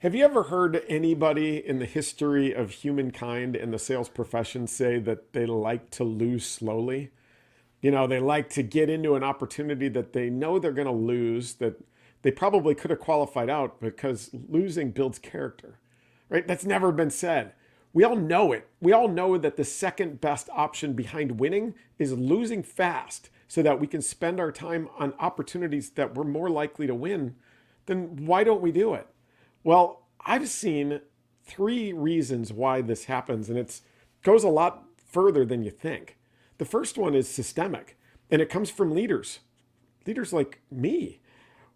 Have you ever heard anybody in the history of humankind in the sales profession say that they like to lose slowly? They like to get into an opportunity that they know they're going to lose, that they probably could have qualified out because losing builds character, right? That's never been said. We all know it. We all know that the second best option behind winning is losing fast so that we can spend our time on opportunities that we're more likely to win. Then why don't we do it? Well, I've seen three reasons why this happens, and it goes a lot further than you think. The first one is systemic, and it comes from leaders like me.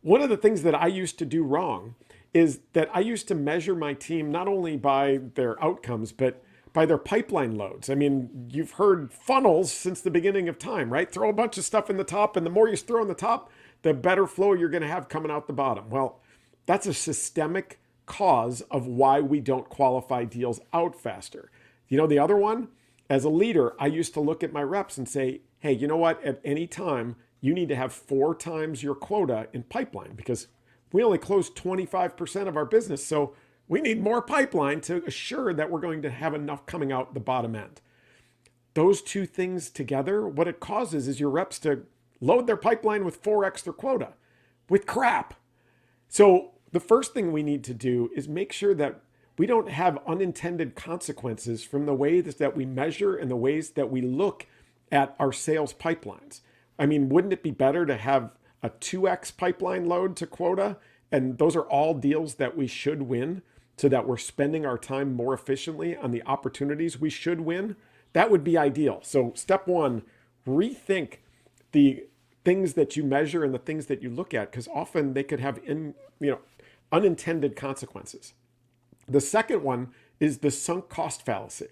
One of the things that I used to do wrong is that I used to measure my team not only by their outcomes, but by their pipeline loads. I mean, you've heard funnels since the beginning of time, right? Throw a bunch of stuff in the top, and the more you throw in the top, the better flow you're going to have coming out the bottom. Well, that's a systemic cause of why we don't qualify deals out faster. The other one, as a leader, I used to look at my reps and say, hey, you know what? At any time, you need to have 4 times your quota in pipeline because we only close 25% of our business. So we need more pipeline to assure that we're going to have enough coming out the bottom end. Those two things together, what it causes is your reps to load their pipeline with 4x their quota with crap. So the first thing we need to do is make sure that we don't have unintended consequences from the ways that we measure and the ways that we look at our sales pipelines. I mean, wouldn't it be better to have a 2x pipeline load to quota? And those are all deals that we should win so that we're spending our time more efficiently on the opportunities we should win. That would be ideal. So step one, rethink the things that you measure and the things that you look at, because often they could have unintended consequences. The second one is the sunk cost fallacy.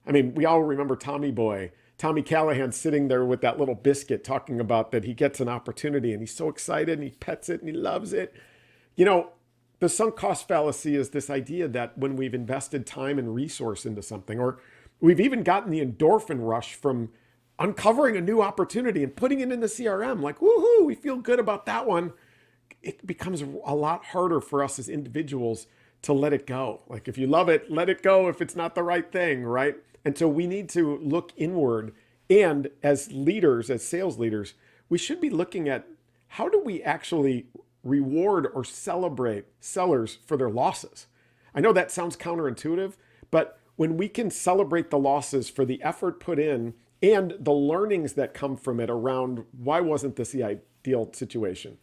I mean, we all remember Tommy Callahan sitting there with that little biscuit talking about that he gets an opportunity and he's so excited and he pets it and he loves it. The sunk cost fallacy is this idea that when we've invested time and resource into something, or we've even gotten the endorphin rush from uncovering a new opportunity and putting it in the CRM, like, woohoo, we feel good about that one. It becomes a lot harder for us as individuals to let it go. Like if you love it, let it go if it's not the right thing, right? And so we need to look inward. And as leaders, as sales leaders, we should be looking at how do we actually reward or celebrate sellers for their losses? I know that sounds counterintuitive, but when we can celebrate the losses for the effort put in and the learnings that come from it around why wasn't this the ideal situation?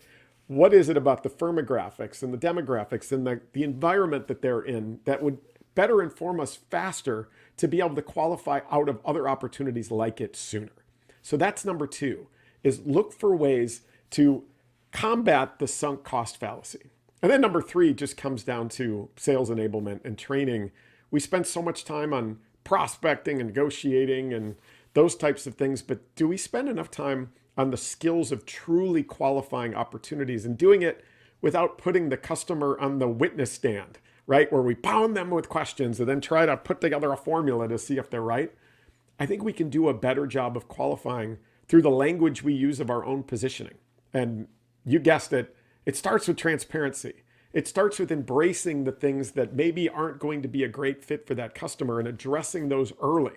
What is it about the firmographics and the demographics and the environment that they're in that would better inform us faster to be able to qualify out of other opportunities like it sooner? So that's number 2, is look for ways to combat the sunk cost fallacy. And then number 3 just comes down to sales enablement and training. We spend so much time on prospecting and negotiating and those types of things, but do we spend enough time on the skills of truly qualifying opportunities and doing it without putting the customer on the witness stand, right? Where we pound them with questions and then try to put together a formula to see if they're right. I think we can do a better job of qualifying through the language we use of our own positioning. And you guessed it, it starts with transparency. It starts with embracing the things that maybe aren't going to be a great fit for that customer and addressing those early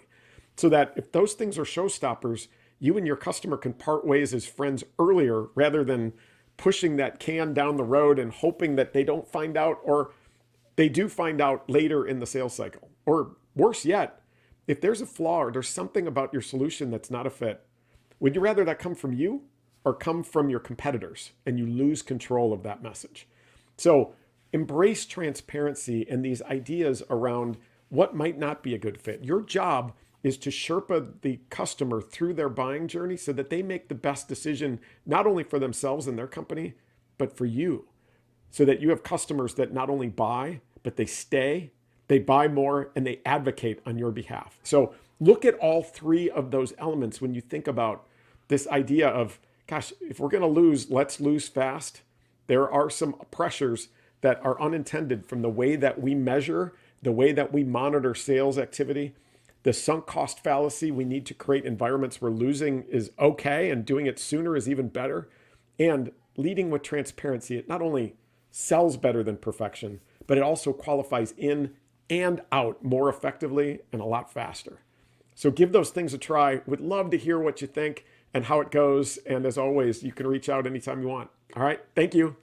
so that if those things are showstoppers, you and your customer can part ways as friends earlier rather than pushing that can down the road and hoping that they don't find out or they do find out later in the sales cycle. Or worse yet, if there's a flaw or there's something about your solution that's not a fit, would you rather that come from you or come from your competitors and you lose control of that message? So embrace transparency and these ideas around what might not be a good fit. Your job is to Sherpa the customer through their buying journey so that they make the best decision, not only for themselves and their company, but for you. So that you have customers that not only buy, but they stay, they buy more, and they advocate on your behalf. So look at all 3 of those elements when you think about this idea of, gosh, if we're going to lose, let's lose fast. There are some pressures that are unintended from the way that we measure, the way that we monitor sales activity. The sunk cost fallacy, we need to create environments where losing is okay and doing it sooner is even better. And leading with transparency, it not only sells better than perfection, but it also qualifies in and out more effectively and a lot faster. So give those things a try. Would love to hear what you think and how it goes. And as always, you can reach out anytime you want. All right. Thank you.